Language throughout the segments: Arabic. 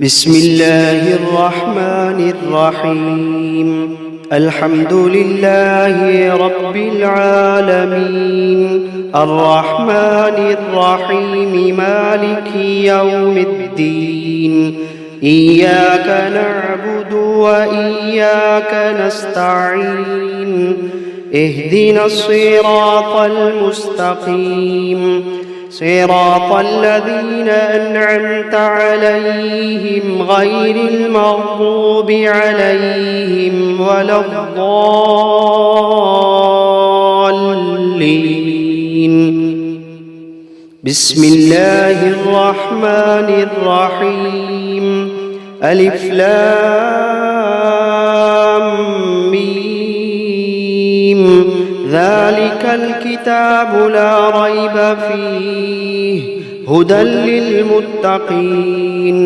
بسم الله الرحمن الرحيم. الحمد لله رب العالمين، الرحمن الرحيم، مالك يوم الدين. إياك نعبد وإياك نستعين. اهدنا الصراط المستقيم، صراط الذين أنعمت عليهم غير المغضوب عليهم ولا الضالين. بسم الله الرحمن الرحيم. ألف لام ميم. ذلك الكتاب لا ريب فيه هدى للمتقين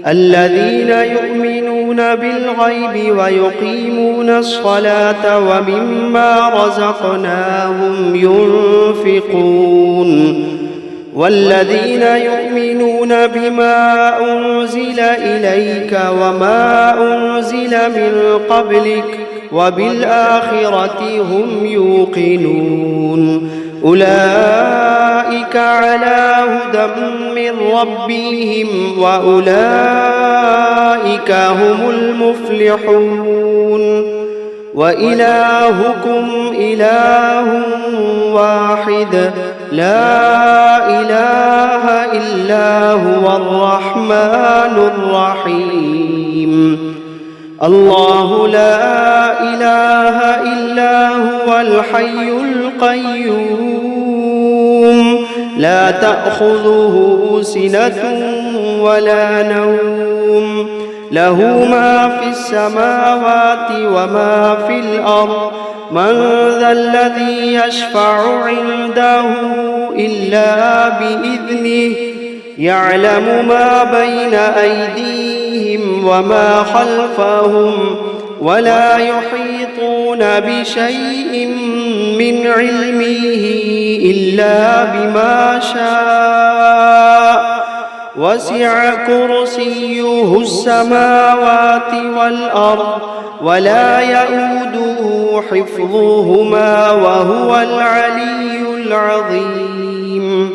الذين يؤمنون بالغيب ويقيمون الصلاة ومما رزقناهم ينفقون والذين يؤمنون بما أنزل إليك وما أنزل من قبلك وبالآخرة هم يوقنون أولئك على هدى من ربهم وأولئك هم المفلحون. وإلهكم إله واحد لا إله إلا هو الرحمن الرحيم. الله لا إله إلا هو الحي القيوم لا تأخذه سنة ولا نوم له ما في السماوات وما في الأرض من ذا الذي يشفع عنده إلا بإذنه يعلم ما بين أيديهم وما خلفهم ولا يحيطون بشيء من علمه إلا بما شاء وسع كرسيه السماوات والأرض ولا يئوده حفظهما وهو العلي العظيم.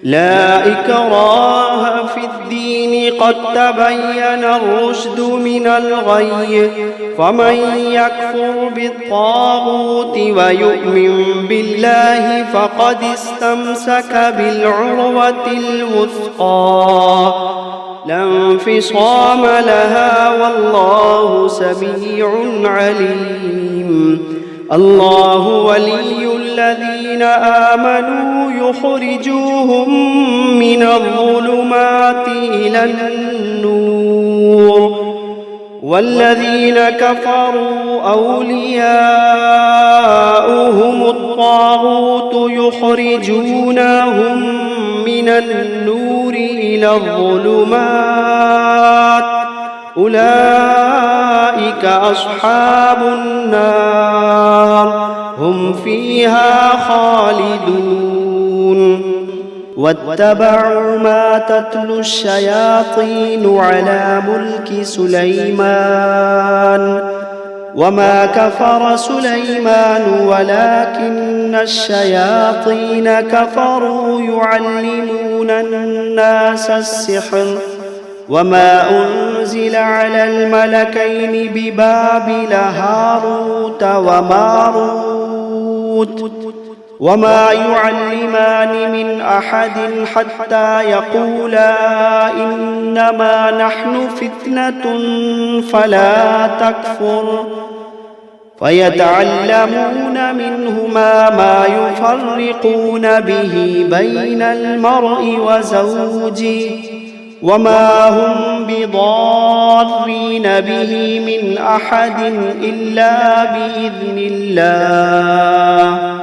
لا إكراه في الدين قد تبين الرشد من الغي فمن يكفر بالطاغوت ويؤمن بالله فقد استمسك بالعروة الوثقى لا انفصام لها والله سميع عليم. الله ولي الذين آمنوا يخرجوهم من الظلمات إلى النور والذين كفروا أولياؤهم الطاغوت يخرجونهم من النور إلى الظلمات أولئك أصحاب النار هم فيها خالدون. واتبعوا ما تتلو الشياطين على ملك سليمان وما كفر سليمان ولكن الشياطين كفروا يعلمون الناس السحر وما أنزل على الملكين ببابل هاروت وماروت وما يعلمان من أحد حتى يقولا إنما نحن فتنة فلا تكفر فيتعلمون منهما ما يفرقون به بين المرء وزوجه وما هم بضارين به من أحد إلا بإذن الله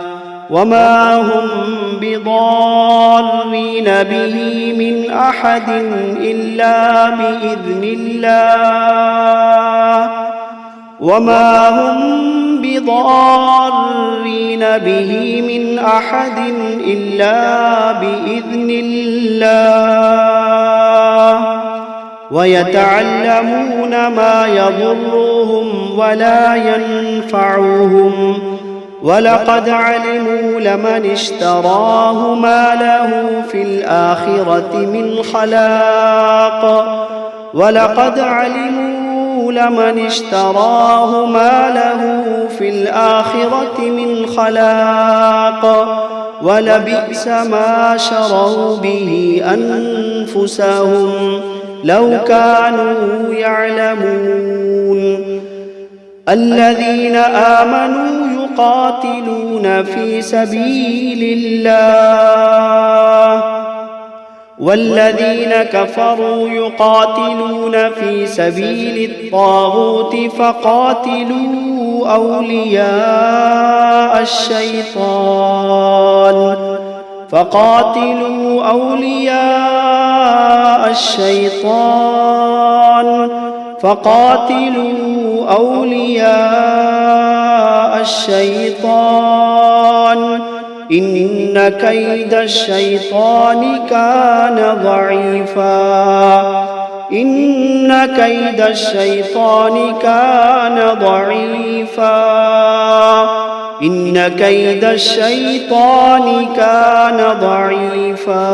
وما هم بضارين به من أحد إلا بإذن الله وما هم بضارين به من أحد إلا بإذن الله ويتعلمون ما يضرهم ولا ينفعهم ولقد علموا لمن اشتراه ما له في الآخرة من خلاق ولقد علموا لمن اشتراه ما له في الآخرة من خلاق ولبئس ما شروا به أنفسهم لو كانوا يعلمون الذين آمنوا يقاتلون في سبيل الله والذين كفروا يقاتلون في سبيل الطاغوت فقاتلوا أولياء الشيطان إن كيد الشيطان كان ضعيفا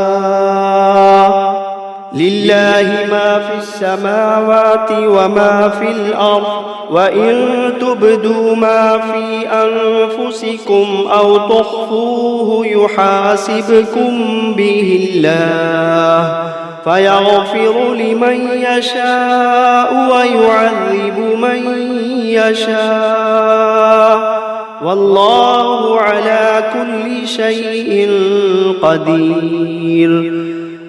لله ما في السماوات وما في الأرض وإن تبدوا ما في أنفسكم أو تخفوه يحاسبكم به الله فيغفر لمن يشاء ويعذب من يشاء والله على كل شيء قدير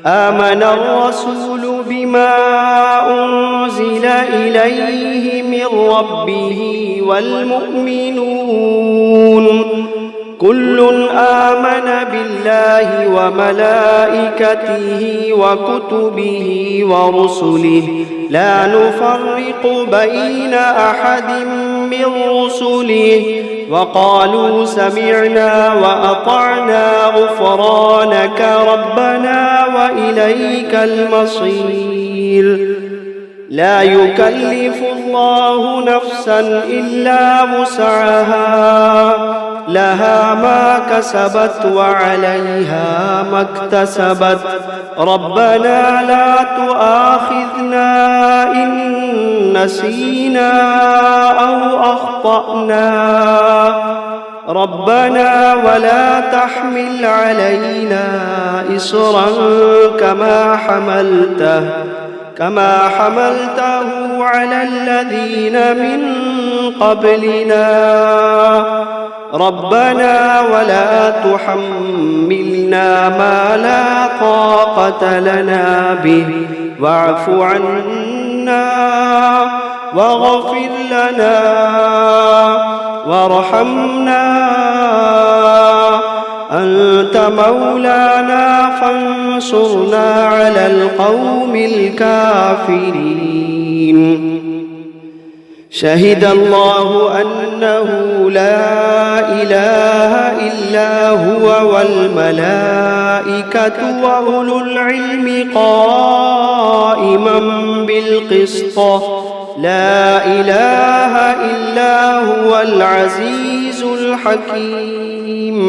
آمن الرسول بما أنزل إليه من ربه والمؤمنون كل آمن بالله وملائكته وكتبه ورسله لا نفرق بين أحد من رسله وقالوا سمعنا وأطعنا غفرانك ربنا وإليك المصير لا يكلف الله نفسا إلا وسعها لها ما كسبت وعليها ما اكتسبت ربنا لا تؤاخذنا إن نسينا أو أخطأنا ربنا ولا تحمل علينا إصرا كما حملته على الذين من قبلنا ربنا ولا تحملنا ما لا طاقة لنا به واعف عنا واغفر لنا وارحمنا أنت مولانا فانصرنا على القوم الكافرين شهد الله أنه لا إله إلا هو والملائكة وأولو العلم قائما بالقسط لا إله إلا هو العزيز الحكيم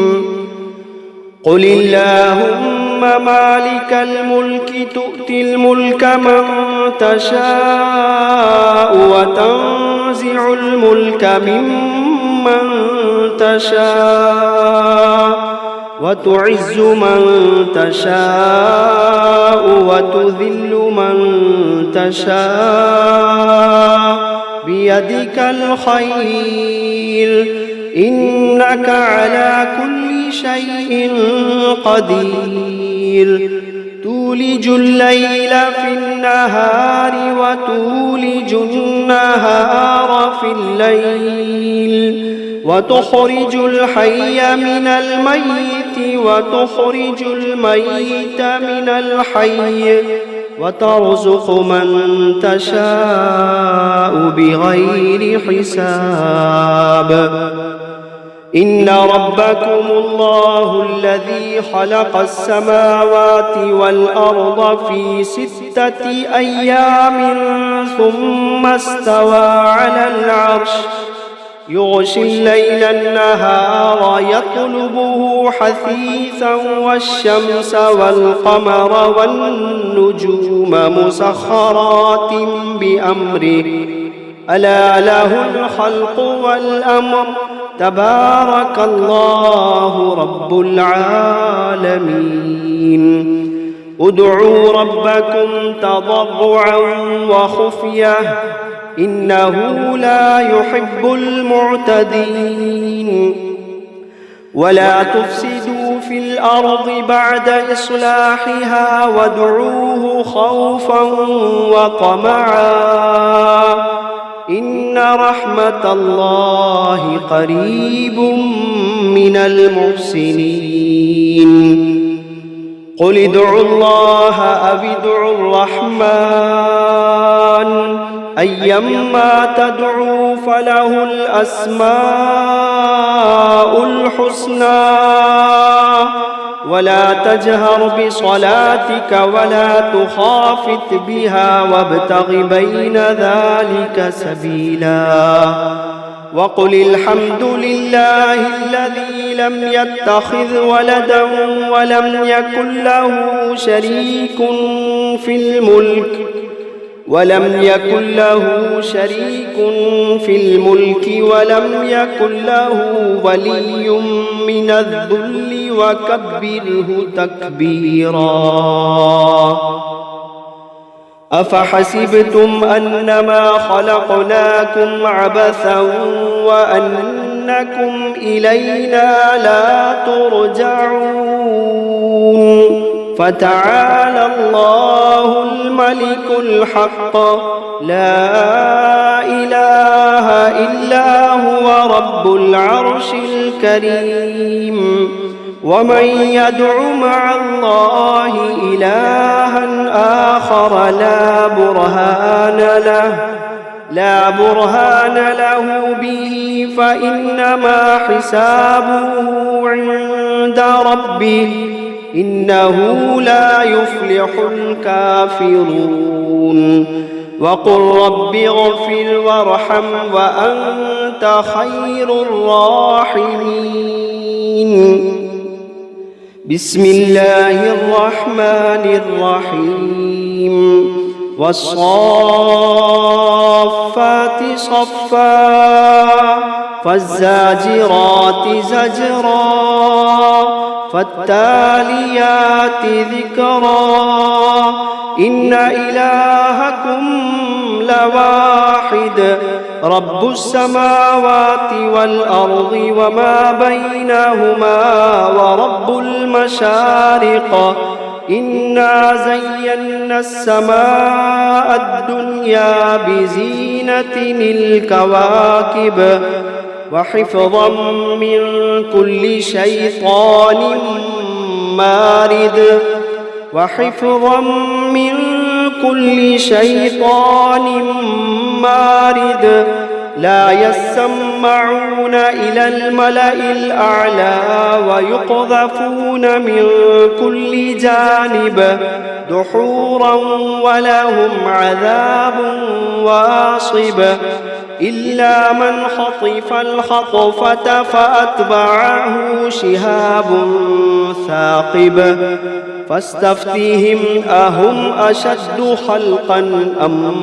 قل اللهم مالك الملك تؤتي الملك من تشاء وتنزع الملك ممن تشاء وتعز من تشاء وتذل من تشاء بيدك الخير إنك على كل شيء قدير تولج الليل في النهار وتولج النهار في الليل وتخرج الحي من الميت وتخرج الميت من الحي وترزق من تشاء بغير حساب إن ربكم الله الذي خلق السماوات والأرض في 6 أيام ثم استوى على العرش يغشي الليل النهار يطلبه حثيثا والشمس والقمر والنجوم مسخرات بأمره ألا له الخلق والأمر تبارك الله رب العالمين ادعوا ربكم تضرعا وخفية إنه لا يحب المعتدين ولا تفسدوا في الأرض بعد إصلاحها وادعوه خوفا وطمعا إن رحمة الله قريب من المحسنين قل ادعوا الله أو ادعوا الرحمن أيما تدعوا فله الأسماء الحسنى ولا تجهر بصلاتك ولا تخافت بها وابتغ بين ذلك سبيلا وقل الحمد لله الذي لم يتخذ ولدا ولم يكن له شريك في الملك ولم يكن ولم يكن له ولي من الذل وكبره تكبيرا أفحسبتم أنما خلقناكم عبثا وأنكم إلينا لا ترجعون فتعالى الله الملك الحق لا إله إلا هو رب العرش الكريم ومن يدع مع الله إلها آخر لا برهان له به فإنما حسابه عند ربه إنه لا يفلح الكافرون وقل رب اغفر وارحم وأنت خير الراحمين بسم الله الرحمن الرحيم والصافات صفا فالزاجرات زجرا فالتاليات ذكرا إن إلهكم لواحد رب السماوات والأرض وما بينهما ورب المشارق إنا زينا السماء الدنيا بزينة الكواكب وحفظا من كل شيطان مارد لا يسمعون إلى الملأ الأعلى ويقذفون من كل جانب دحورا ولهم عذاب واصب إلا من خطف الخطفة فأتبعه شهاب ثاقب فاستفتهم أهم أشد خلقا أم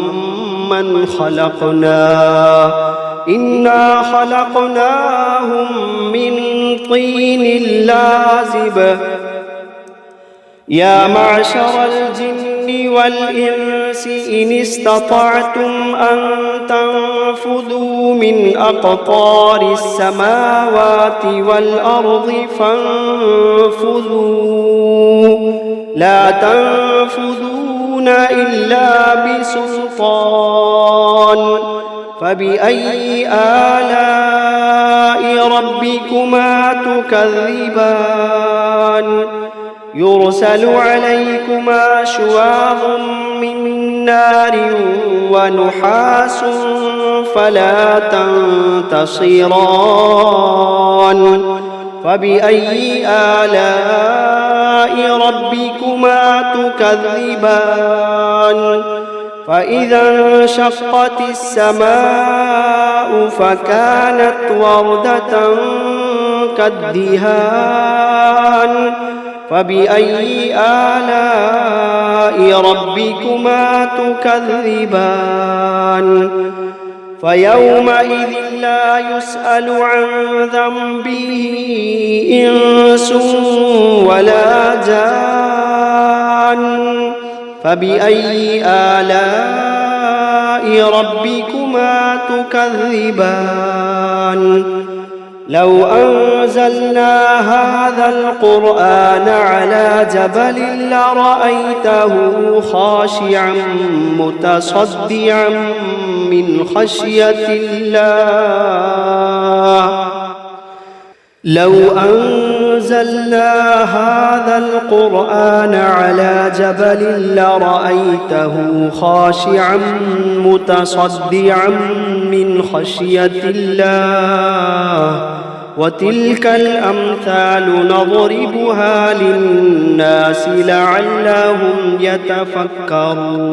من خلقنا إنا خلقناهم من طين لازب يا معشر الجن والإنس إن استطعتم أن تنفذوا من أقطار السماوات والأرض فانفذوا لا تنفذون إلا بسلطان فبأي آلاء ربكما تكذبان يرسل عليكما شواظ من نار ونحاس فلا تنتصران فبأي آلاء ربكما تكذبان فإذا انشقت السماء فكانت وردة كالدهان فبأي آلاء ربكما تكذبان فيومئذ لا يسأل عن ذنبه إنس ولا جان فبأي آلاء ربكما تكذبان لو أنزلنا هذا القرآن على جبل لرأيته خاشعا متصدعا من خشية الله لو أنزلنا هذا القرآن على جبل لرأيته خاشعا متصدعا من خشية الله وتلك الأمثال نضربها للناس لعلهم يتفكرون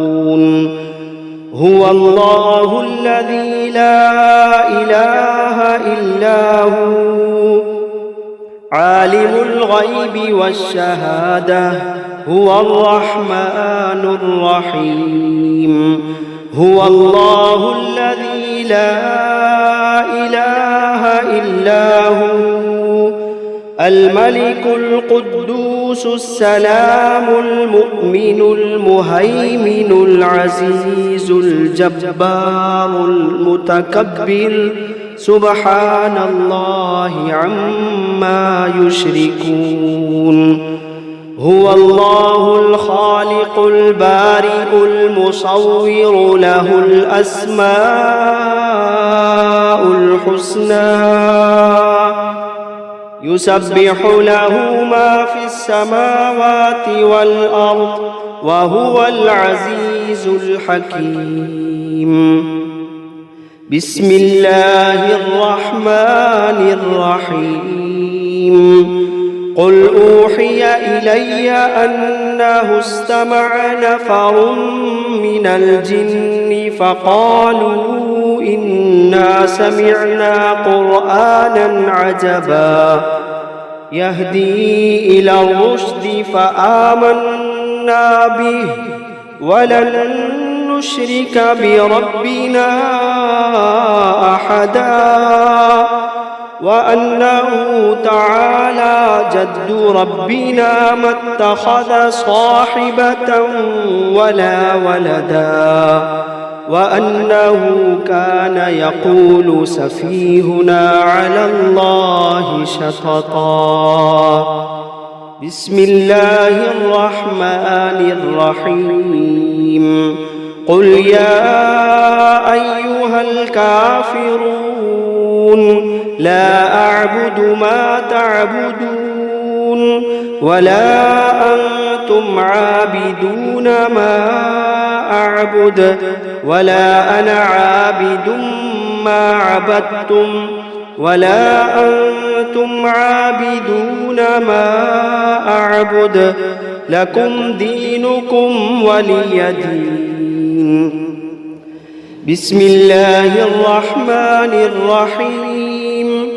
هو الله الذي لا إله إلا هو عالم الغيب والشهادة هو الرحمن الرحيم هو الله الذي لا إله إلا هو الملك القدوس السلام المؤمن المهيمن العزيز الجبار المتكبر سبحان الله عما يشركون هو الله الخالق البارئ المصور له الأسماء الحسنى يسبح له ما في السماوات والأرض وهو العزيز الحكيم بسم الله الرحمن الرحيم قل أوحي إلي أنه استمع نفر من الجن فقالوا إنا سمعنا قرآنا عجبا يهدي إلى الرشد فآمنا به ولن نشرك بربنا أحدا وأنه تعالى جد ربنا ما اتخذ صاحبة ولا ولدا وأنه كان يقول سفيهنا على الله شططا بسم الله الرحمن الرحيم قل يا أيها الكافرون لا أعبد ما تعبدون ولا أنتم عابدون ما أعبد ولا أنا عابد ما عبدتم ولا أنتم عابدون ما أعبد لكم دينكم ولي دين بسم الله الرحمن الرحيم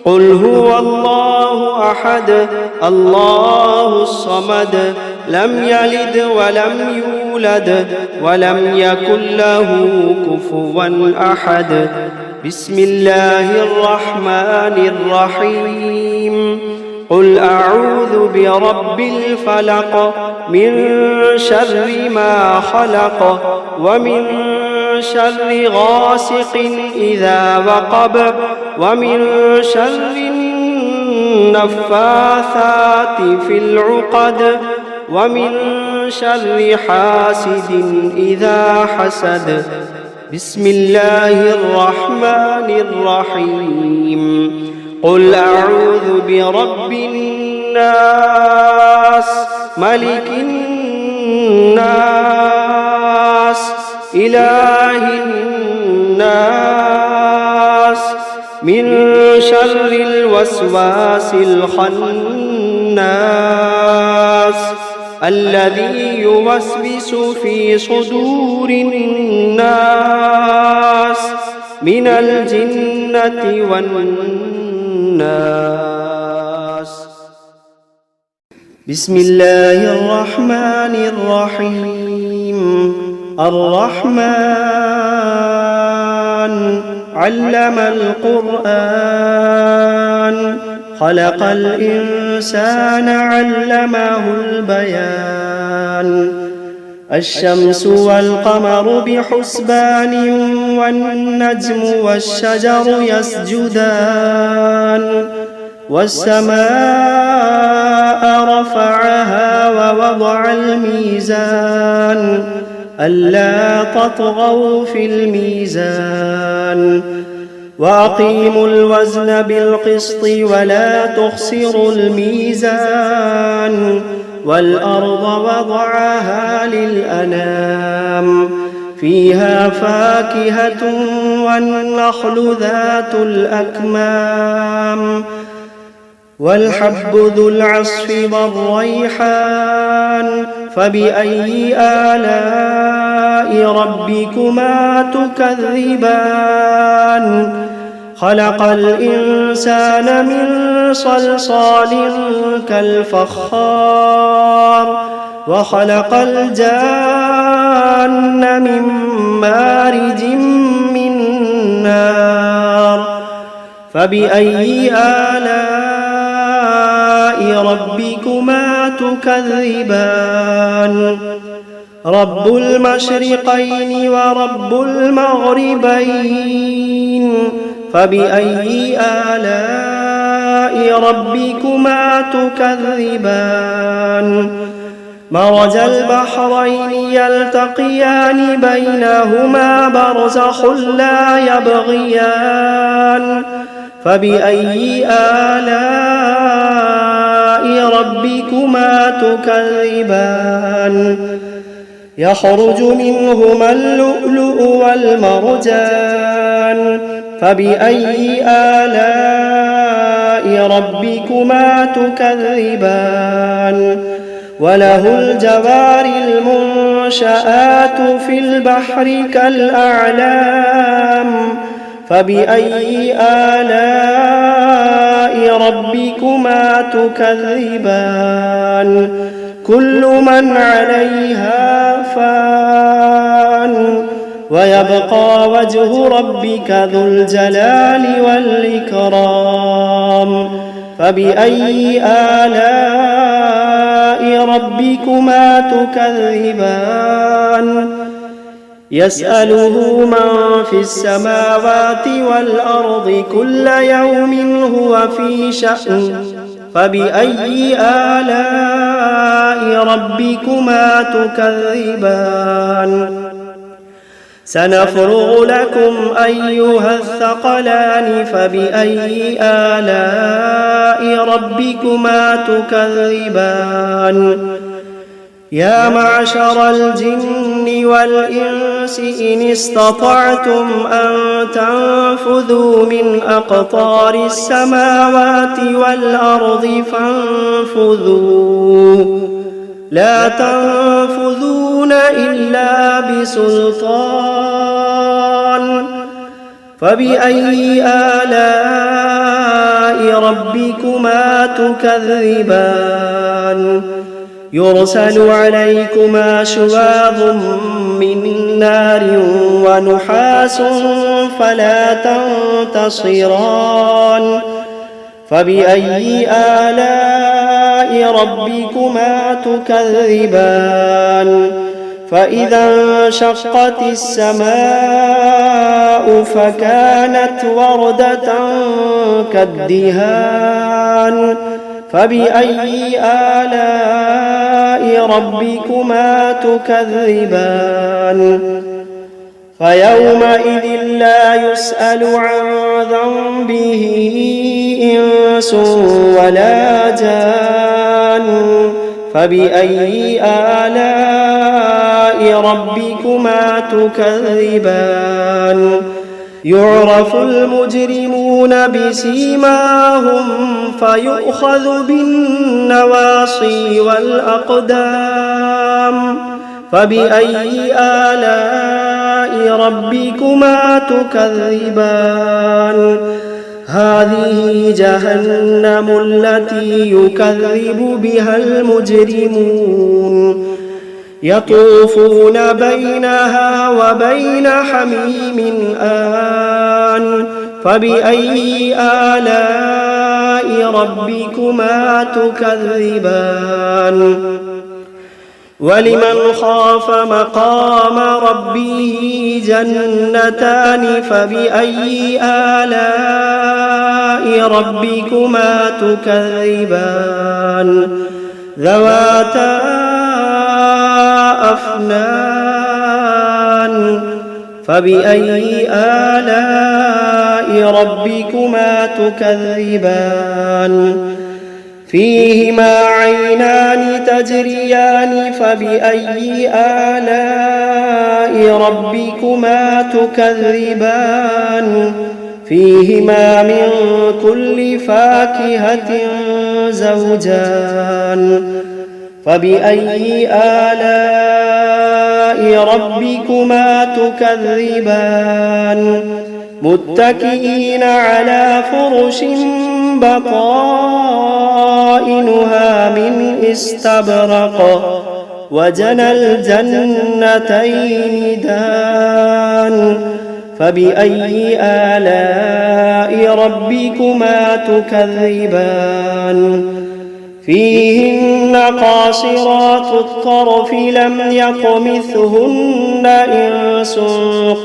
قل هو الله أحد الله الصمد لم يلد ولم يولد ولم يكن له كفوا أحد بسم الله الرحمن الرحيم قل أعوذ برب الفلق من شر ما خلق ومن شر غاسق إذا وقب ومن شر النفاثات في العقد ومن شر حاسد إذا حسد بسم الله الرحمن الرحيم قل أعوذ برب الناس ملك الناس إله الناس من شر الوسواس الخناس الذي يوسوس في صدور الناس من الجنة والناس. بسم الله الرحمن الرحيم. الرحمن علم القرآن خلق الإنسان علمه البيان. الشمس والقمر بحسبان والنجم والشجر يسجدان. والسماء رفعها ووضع الميزان ألا تطغوا في الميزان وأقيموا الوزن بالقسط ولا تخسروا الميزان. والأرض وضعها للأنام فيها فاكهة والنخل ذات الأكمام والحب ذو العصف والريحان. فبأي آلاء ربكما تكذبان؟ خلق الإنسان من صلصال كالفخار وخلق الجان من مارج من نار. فبأي آلاء ربكما تكذبان؟ رب المشرقين ورب المغربين. فبأي آلاء ربكما تكذبان؟ مرج البحرين يلتقيان بينهما برزخ لا يبغيان. فبأي آلاء ربكما تكذبان؟ يخرج منهما اللؤلؤ والمرجان. فبأي آلاء ربكما تكذبان؟ وله الجوار المنشآت في البحر كالأعلام. فبأي آلاء ربكما تكذبان؟ كل من عليها فان ويبقى وجه ربك ذو الجلال والإكرام. فبأي آلاء ربكما تكذبان؟ يسأله من في السماوات والأرض كل يوم هو في شأن. فبأي آلاء ربكما تكذبان؟ سنفرغ لكم أيها الثقلان. فبأي آلاء ربكما تكذبان؟ يا معشر الجن والإنس إن استطعتم أن تنفذوا من أقطار السماوات والأرض فانفذوا لا تنفذون إلا بسلطان. فبأي آلاء ربكما تكذبان؟ يرسل عليكما شواظ من نار ونحاس فلا تنتصران. فبأي آلاء ربكما تكذبان؟ فإذا انشقت السماء فكانت وردة كالدهان. فبأي آلاء ربكما تكذبان؟ فيومئذ لا يسأل عن ذنبه إنس ولا جان. فبأي آلاء ربكما تكذبان يعرف المجرمون بسيماهم فيؤخذ بالنواصي والأقدام فبأي آلاء ربكما تكذبان هذه جهنم التي يكذب بها المجرمون يطوفون بينها وبين حميم آن فبأي آلاء ربكما تكذبان ولمن خاف مقام ربه جنتان فبأي آلاء ربكما تكذبان ذواتا أفنان فبأي آلاء ربكما تكذبان فيهما عينان تجريان فبأي آلاء ربكما تكذبان فيهما من كل فاكهة زوجان فبأي آلاء ربكما تكذبان متكئين على فرش بطائنها من استبرق وجنى الجنتين دان فبأي آلاء ربكما تكذبان فيهن قاصرات الطرف لم يطمثهن إنس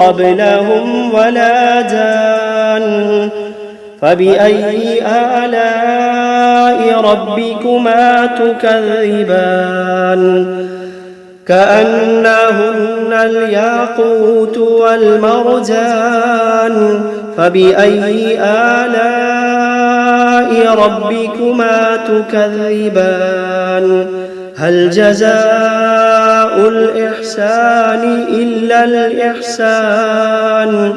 قبلهم ولا جان فبأي آلاء ربكما تكذبان كأنهن الياقوت والمرجان فبأي آلاء ربكما تكذبان هل جزاء الإحسان إلا الإحسان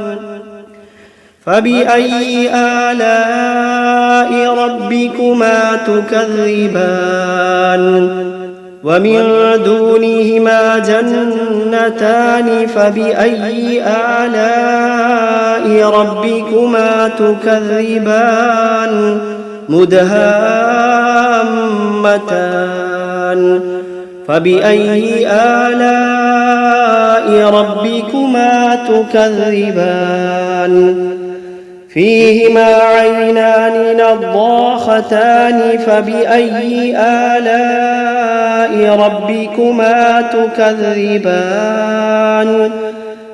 فبأي آلاء ربكما تكذبان ومن دونهما جنتان فبأي آلاء ربكما تكذبان مدهامتان فبأي آلاء ربكما تكذبان فيهما عينان نضاختان فبأي آلاء ربكما تكذبان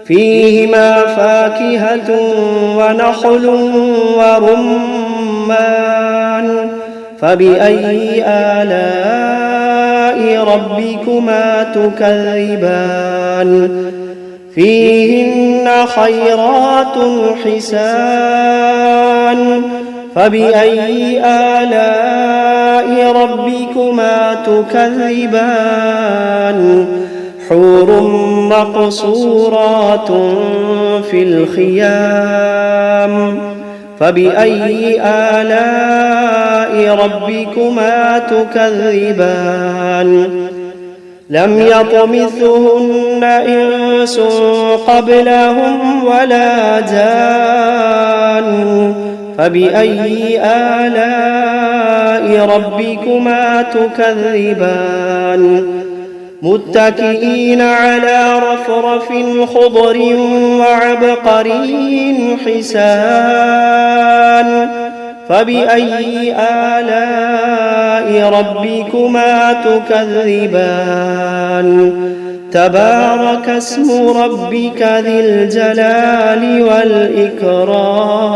فيهما فاكهة ونخل ورمان فبأي آلاء ربكما تكذبان فيهن خيرات حسان فبأي آلاء ربكما تكذبان حور مقصورات في الخيام فبأي آلاء ربكما تكذبان لم يطمثهن إنس قبلهم ولا جان فبأي آلاء ربكما تكذبان متكئين على رفرف خضر وعبقري حسان فبأي آلاء ربكما تكذبان تبارك اسم ربك ذي الجلال والإكرام